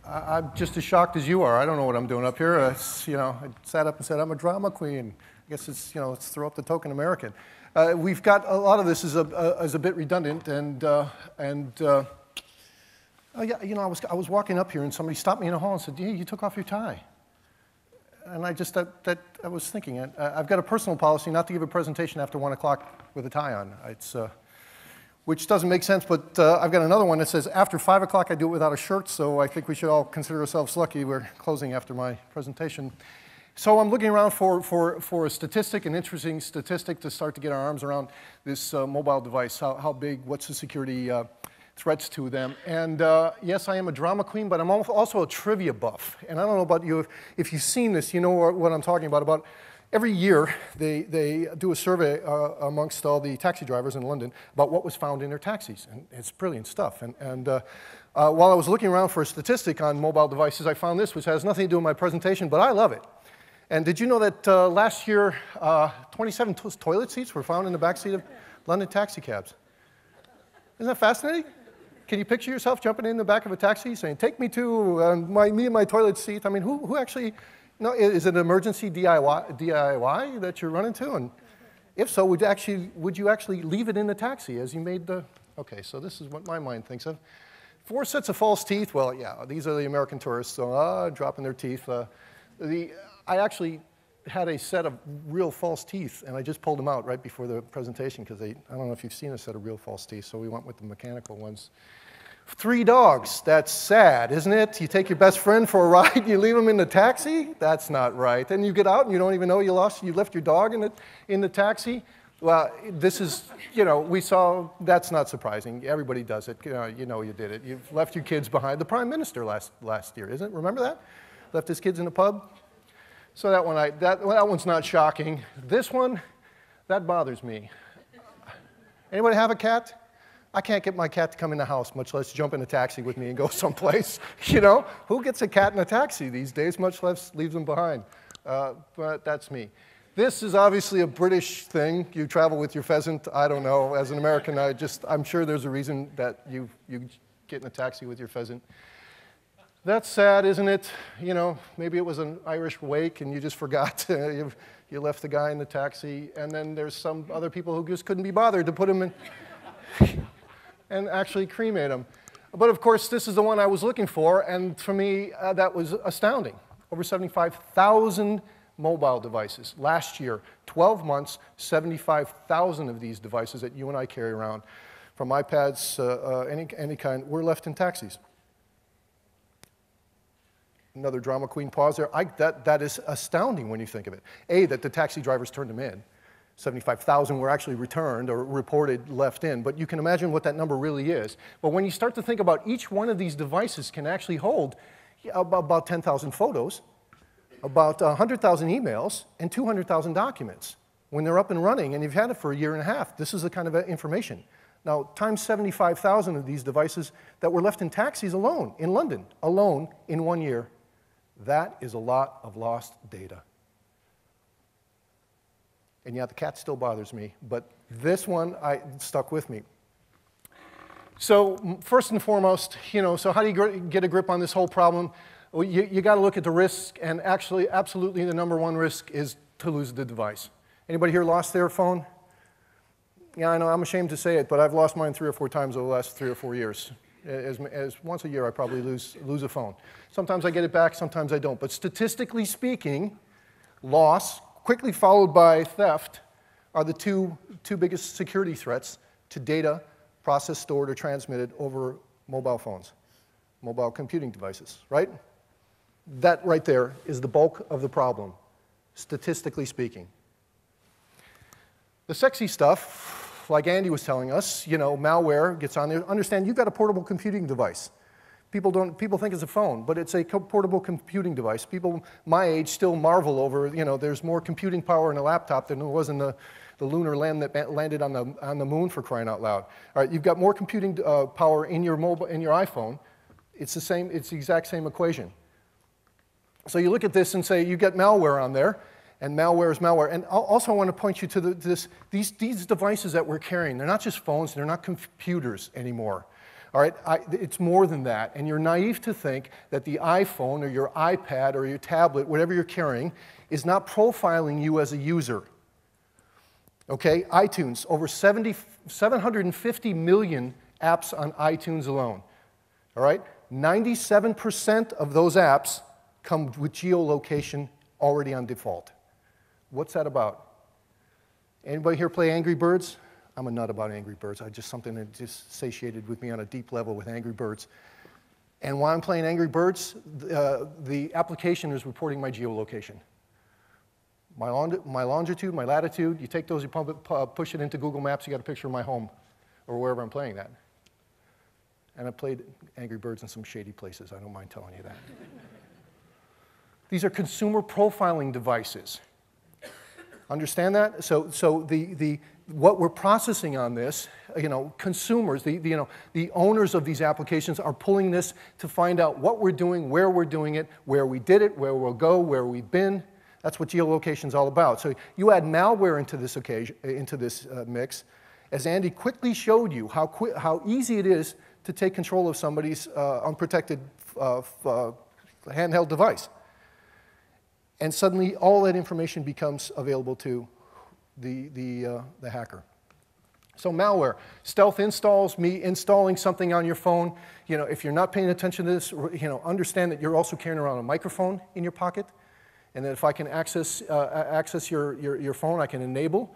I'm just as shocked as you are. I don't know what I'm doing up here. I sat up and said, I'm a drama queen. I guess let's throw up the token American. We've got a lot of this is a bit redundant, yeah, I was walking up here and somebody stopped me in the hall and said, "You took off your tie." And I was thinking, I've got a personal policy not to give a presentation after 1 o'clock with a tie on. Which doesn't make sense, but I've got another one that says, after 5 o'clock I do it without a shirt, so I think we should all consider ourselves lucky. We're closing after my presentation. So I'm looking around for a statistic, an interesting statistic to start to get our arms around this mobile device, how big, what's the security threats to them. And yes, I am a drama queen, but I'm also a trivia buff. And I don't know about you, if you've seen this, you know what I'm talking about. Every year, they do a survey amongst all the taxi drivers in London about what was found in their taxis, and it's brilliant stuff. And while I was looking around for a statistic on mobile devices, I found this, which has nothing to do with my presentation, but I love it. And did you know that last year, 27 toilet seats were found in the backseat of London taxi cabs? Isn't that fascinating? Can you picture yourself jumping in the back of a taxi saying, "Take me to me and my toilet seat"? I mean, who actually... No, is it an emergency DIY that you're running to? And if so, would you actually leave it in the taxi as you made the... Okay, so this is what my mind thinks of. 4 sets of false teeth. Well, yeah, these are the American tourists, so dropping their teeth. I actually had a set of real false teeth, and I just pulled them out right before the presentation because I don't know if you've seen a set of real false teeth, so we went with the mechanical ones. 3 dogs, that's sad, isn't it? You take your best friend for a ride, you leave him in the taxi? That's not right. Then you get out and you don't even know you left your dog in the taxi? Well, this is, we saw, that's not surprising. Everybody does it, you know you did it. You've left your kids behind. The Prime Minister last year, isn't it? Remember that? Left his kids in the pub? So that one's not shocking. This one, that bothers me. Anybody have a cat? I can't get my cat to come in the house, much less jump in a taxi with me and go someplace. Who gets a cat in a taxi these days, much less leaves them behind? But that's me. This is obviously a British thing. You travel with your pheasant. I don't know. As an American, I'm sure there's a reason that you get in a taxi with your pheasant. That's sad, isn't it? Maybe it was an Irish wake and you just forgot. You left the guy in the taxi, and then there's some other people who just couldn't be bothered to put him in and actually cremate him. But of course, this is the one I was looking for, and for me, that was astounding. Over 75,000 mobile devices. Last year, 12 months, 75,000 of these devices that you and I carry around, from iPads, any kind, were left in taxis. Another drama queen pause there. That is astounding when you think of it. A, that the taxi drivers turned them in. 75,000 were actually returned or reported left in, but you can imagine what that number really is. But when you start to think about each one of these devices can actually hold about 10,000 photos, about 100,000 emails, and 200,000 documents. When they're up and running and you've had it for a year and a half, this is the kind of information. Now, times 75,000 of these devices that were left in taxis alone, in London, alone in 1 year, that is a lot of lost data. And yeah, the cat still bothers me, but this one stuck with me. So first and foremost, so how do you get a grip on this whole problem? Well, you got to look at the risk, and actually, absolutely, the #1 risk is to lose the device. Anybody here lost their phone? Yeah, I know, I'm ashamed to say it, but I've lost mine 3 or 4 times over the last 3 or 4 years. As once a year, I probably lose a phone. Sometimes I get it back, sometimes I don't. But statistically speaking, loss, quickly followed by theft, are the two biggest security threats to data processed, stored, or transmitted over mobile phones, mobile computing devices, right? That right there is the bulk of the problem, statistically speaking. The sexy stuff, like Andy was telling us, malware gets on there. Understand, you've got a portable computing device. People think it's a phone, but it's a portable computing device. People my age still marvel over, there's more computing power in a laptop than there was in the lunar land that landed on the moon, for crying out loud. All right, you've got more computing power in your iPhone. It's the exact same equation. So you look at this and say, you get malware on there, and malware is malware. And also I want to point you to these devices that we're carrying. They're not just phones, they're not computers anymore. All right, it's more than that, and you're naive to think that the iPhone or your iPad or your tablet, whatever you're carrying, is not profiling you as a user. Okay, iTunes, over 750 million apps on iTunes alone. All right, 97% of those apps come with geolocation already on default. What's that about? Anybody here play Angry Birds? I'm a nut about Angry Birds. I just something that just satiated with me on a deep level with Angry Birds. And while I'm playing Angry Birds, the application is reporting my geolocation. My longitude, my latitude, you take those, you push it into Google Maps, you got a picture of my home or wherever I'm playing that. And I played Angry Birds in some shady places, I don't mind telling you that. These are consumer profiling devices. Understand that? So what we're processing on this, consumers, the owners of these applications are pulling this to find out what we're doing, where we're doing it, where we did it, where we'll go, where we've been. That's what geolocation is all about. So you add malware into this mix, as Andy quickly showed you how easy it is to take control of somebody's unprotected handheld device. And suddenly, all that information becomes available to the hacker. So malware, stealth installs, me installing something on your phone. If you're not paying attention to this, understand that you're also carrying around a microphone in your pocket, and that if I can access your phone, I can enable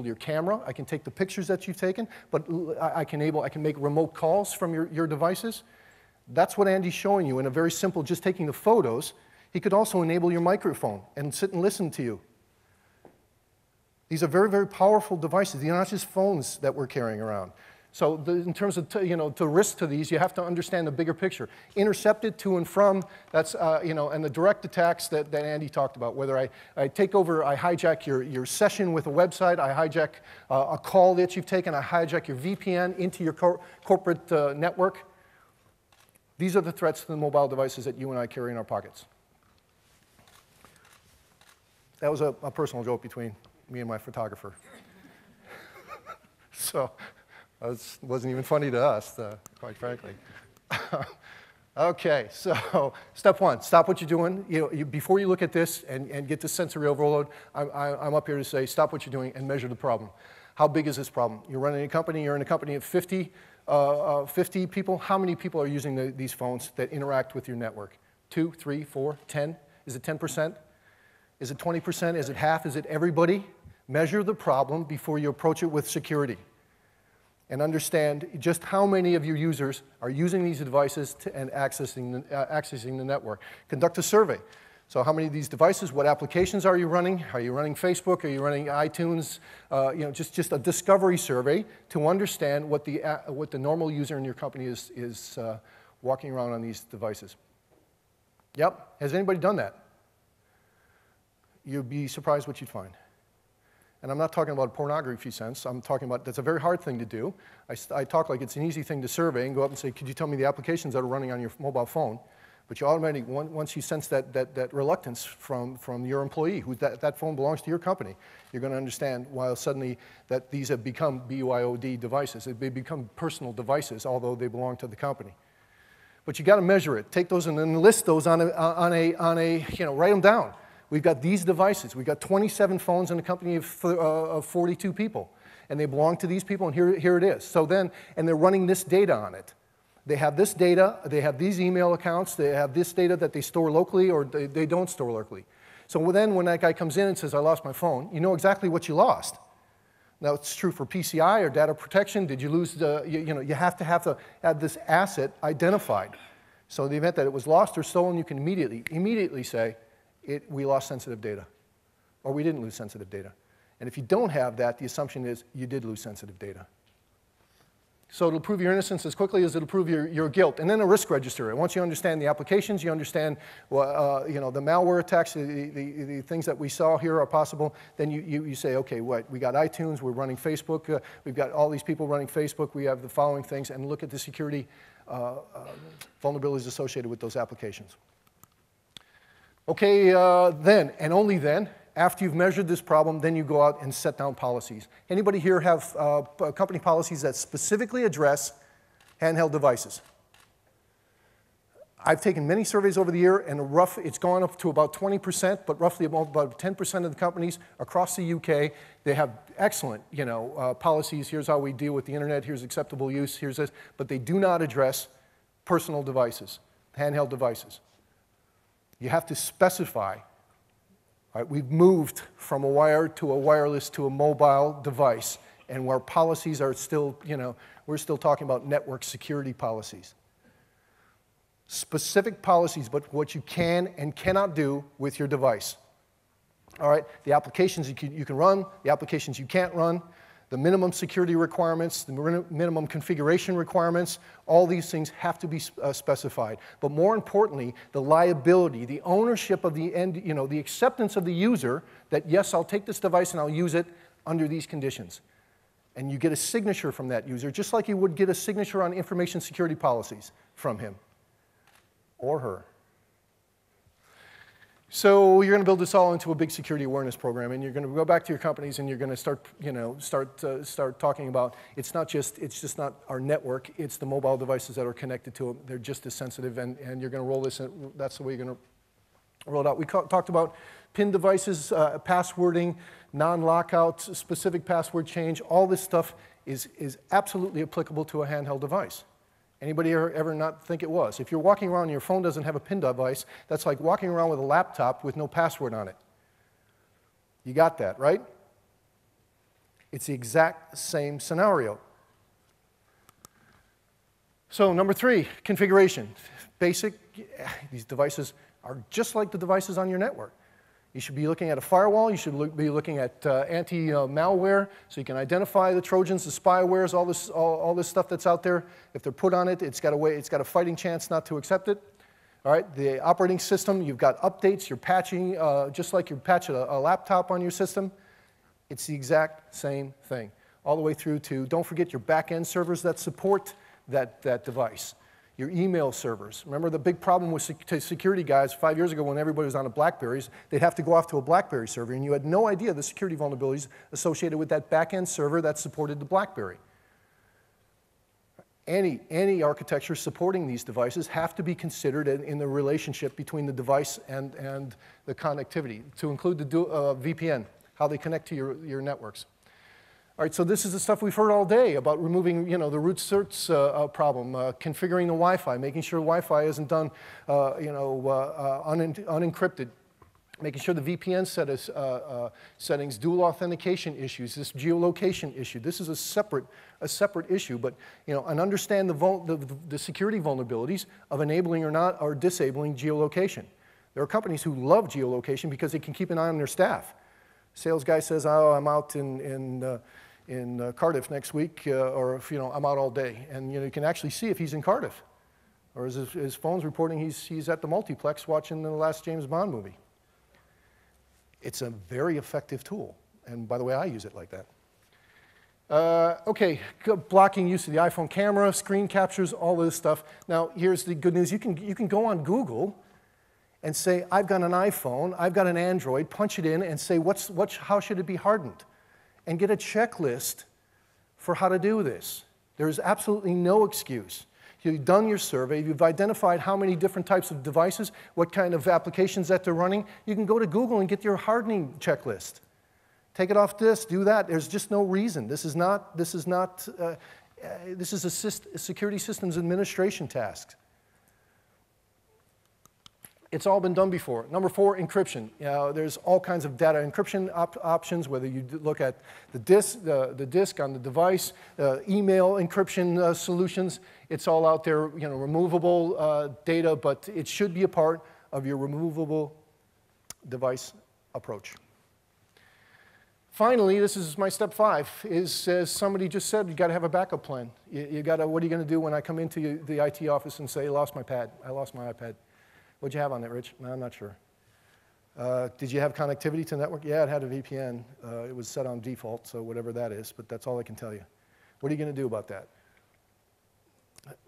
your camera. I can take the pictures that you've taken, but I can make remote calls from your devices. That's what Andy's showing you in a very simple, just taking the photos. He could also enable your microphone and sit and listen to you. These are very, very powerful devices. These are not just phones that we're carrying around. So in terms of the risk to these, you have to understand the bigger picture. Intercepted to and from, that's, and the direct attacks that Andy talked about, whether I take over, I hijack your session with a website, I hijack a call that you've taken, I hijack your VPN into your corporate network. These are the threats to the mobile devices that you and I carry in our pockets. That was a personal joke between me and my photographer. So it wasn't even funny to us, quite frankly. Okay, so step one, stop what you're doing. Before you look at this and get the sensory overload, I'm up here to say stop what you're doing and measure the problem. How big is this problem? You're running a company, you're in a company of 50 people. How many people are using these phones that interact with your network? 2, 3, 4, 10? Is it 10%? Is it 20%? Is it half? Is it everybody? Measure the problem before you approach it with security. And understand just how many of your users are using these devices and accessing the network. Conduct a survey. So how many of these devices, what applications are you running? Are you running Facebook? Are you running iTunes? Just a discovery survey to understand what the normal user in your company is walking around on these devices. Yep. Has anybody done that? You'd be surprised what you'd find. And I'm not talking about a pornography sense. I'm talking about that's a very hard thing to do. I talk like it's an easy thing to survey and go up and say, could you tell me the applications that are running on your mobile phone? But you automatically, once you sense that reluctance from your employee, who that phone belongs to your company, you're going to understand why suddenly that these have become BYOD devices. They become personal devices, although they belong to the company. But you got to measure it. Take those and then list those on a write them down. We've got these devices. We've got 27 phones in a company of 42 people. And they belong to these people, and here it is. So then, and they're running this data on it. They have this data, they have these email accounts, they have this data that they store locally or they don't store locally. So then when that guy comes in and says, I lost my phone, you know exactly what you lost. Now, it's true for PCI or data protection. Did you lose the, you have to have this asset identified. So in the event that it was lost or stolen, you can immediately say, we lost sensitive data, or we didn't lose sensitive data. And if you don't have that, the assumption is you did lose sensitive data. So it'll prove your innocence as quickly as it'll prove your guilt. And then a risk register. And once you understand the applications, you understand the malware attacks, the things that we saw here are possible, then you say, okay, we got iTunes, we're running Facebook, we've got all these people running Facebook, we have the following things, and look at the security vulnerabilities associated with those applications. Okay, then, and only then, after you've measured this problem, then you go out and set down policies. Anybody here have company policies that specifically address Handheld devices. I've taken many surveys over the year, and it's gone up to about 20%, but roughly about 10% of the companies across the UK, they have excellent, policies. Here's how we deal with the internet. Here's acceptable use. Here's this. But they do not address personal devices, handheld devices. You have to specify. Right? We've moved from a wired to a wireless to a mobile device, and where policies are still, we're still talking about network security policies. Specific policies, but what you can and cannot do with your device. All right, the applications you can run, the applications you can't run, the minimum security requirements, the minimum configuration requirements, all these things have to be specified. But more importantly, the liability, the ownership of the end, the acceptance of the user that, yes, I'll take this device and I'll use it under these conditions. And you get a signature from that user, just like you would get a signature on information security policies from him or her. So you're going to build this all into a big security awareness program, and you're going to go back to your companies and you're going to start talking about it's just not our network, it's the mobile devices that are connected to it. They're just as sensitive, and you're going to roll this in. That's the way you're going to roll it out. We talked about PIN devices, passwording, non-lockout, specific password change. All this stuff is absolutely applicable to a handheld device. Anybody ever not think it was? If you're walking around and your phone doesn't have a PIN device, that's like walking around with a laptop with no password on it. You got that, right? It's the exact same scenario. So number 3, configuration. Basic, these devices are just like the devices on your network. You should be looking at a firewall. You should be looking at anti-malware, so you can identify the Trojans, the spywares, all this stuff that's out there. If they're put on it, it's got a fighting chance not to accept it. All right, the operating system, you've got updates. You're patching, just like you patch a laptop on your system. It's the exact same thing, all the way through to, don't forget your back-end servers that support that device. Your email servers. Remember the big problem with security guys 5 years ago when everybody was on a BlackBerries, they'd have to go off to a BlackBerry server, and you had no idea the security vulnerabilities associated with that back-end server that supported the BlackBerry. Any architecture supporting these devices have to be considered in the relationship between the device and the connectivity, to include the VPN, how they connect to your networks. All right, so this is the stuff we've heard all day about removing, the root certs problem, configuring the Wi-Fi, making sure Wi-Fi isn't done, unencrypted, making sure the VPN settings, dual authentication issues, this geolocation issue. This is a separate issue, but and understand the security vulnerabilities of enabling or disabling geolocation. There are companies who love geolocation because they can keep an eye on their staff. Sales guy says, "Oh, I'm out in Cardiff next week," or if, I'm out all day, and you can actually see if he's in Cardiff, or his phone's reporting he's at the multiplex watching the last James Bond movie. It's a very effective tool, and by the way, I use it like that. Okay, blocking use of the iPhone camera, screen captures, all this stuff. Now, here's the good news: you can go on Google and say, "I've got an iPhone, I've got an Android," punch it in, and say, how should it be hardened? And get a checklist for how to do this. There's absolutely no excuse. You've done your survey, you've identified how many different types of devices, what kind of applications that they're running. You can go to Google and get your hardening checklist. Take it off this, do that. There's just no reason. This is a security systems administration task. It's all been done before. Number 4, encryption. There's all kinds of data encryption options, whether you look at the disk on the device, email encryption solutions. It's all out there, removable data, but it should be a part of your removable device approach. Finally, this is my step 5, is, as somebody just said, you got to have a backup plan. What are you going to do when I come into the IT office and say, I lost my iPad? What'd you have on it, Rich? No, I'm not sure. Did you have connectivity to the network? Yeah, it had a VPN. It was set on default, so whatever that is, but that's all I can tell you. What are you going to do about that?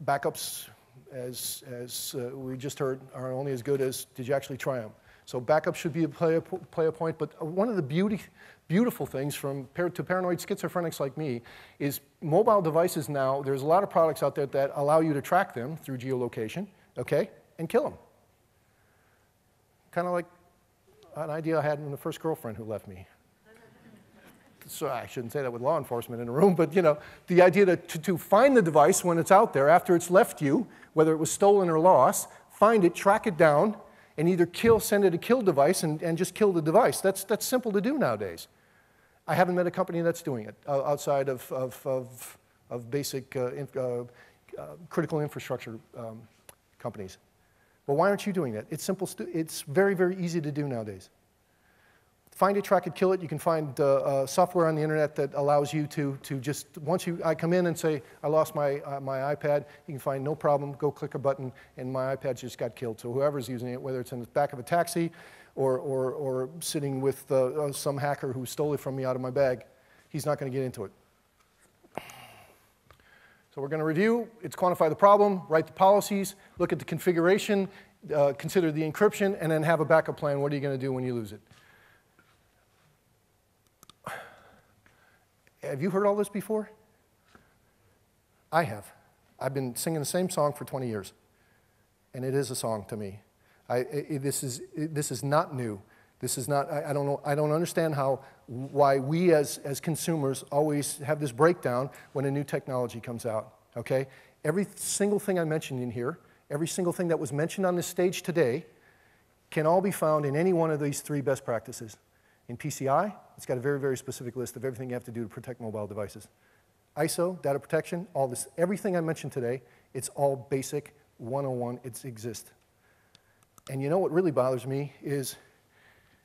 Backups, as we just heard, are only as good as did you actually try them. So backup should be a play a point, but one of the beautiful things to paranoid schizophrenics like me is mobile devices now, there's a lot of products out there that allow you to track them through geolocation, okay, and kill them. Kind of like an idea I had with the first girlfriend who left me. So I shouldn't say that with law enforcement in a room, but you know, the idea to find the device when it's out there after it's left you, whether it was stolen or lost, find it, track it down, and either send it a kill device and just kill the device. That's simple to do nowadays. I haven't met a company that's doing it outside of basic critical infrastructure companies. Well, why aren't you doing that? It's simple. It's very, very easy to do nowadays. Find it, track it, kill it. You can find software on the internet that allows you to just, I come in and say, I lost my iPad, you can find no problem, go click a button, and my iPad just got killed. So whoever's using it, whether it's in the back of a taxi or sitting with some hacker who stole it from me out of my bag, he's not going to get into it. So we're going to review, it's quantify the problem, write the policies, look at the configuration, consider the encryption, and then have a backup plan. What are you going to do when you lose it? Have you heard all this before? I have. I've been singing the same song for 20 years, and it is a song to me. This is not new. This is not. I don't know. I don't understand why we as consumers always have this breakdown when a new technology comes out. Okay. Every single thing I mentioned in here, every single thing that was mentioned on this stage today, can all be found in any one of these 3 best practices. In PCI, it's got a very, very specific list of everything you have to do to protect mobile devices. ISO, data protection, all this, everything I mentioned today, it's all basic 101, it exists. And you know what really bothers me is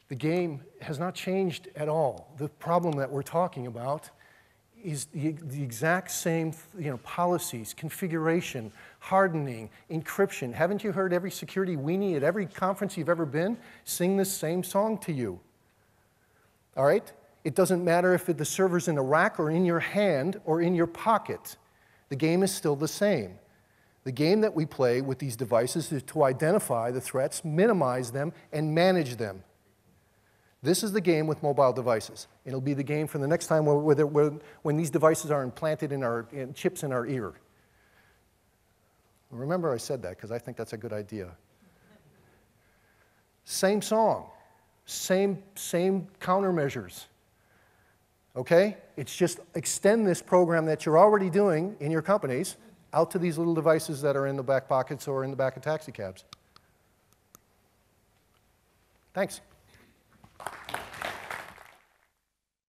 the game has not changed at all. The problem that we're talking about is the exact same, policies, configuration, hardening, encryption. Haven't you heard every security weenie at every conference you've ever been sing this same song to you? All right? It doesn't matter if the server's in a rack or in your hand or in your pocket. The game is still the same. The game that we play with these devices is to identify the threats, minimize them, and manage them. This is the game with mobile devices. It'll be the game for the next time when these devices are implanted in chips in our ear. Remember I said that because I think that's a good idea. Same song. Same countermeasures, okay? It's just extend this program that you're already doing in your companies out to these little devices that are in the back pockets or in the back of taxi cabs. Thanks.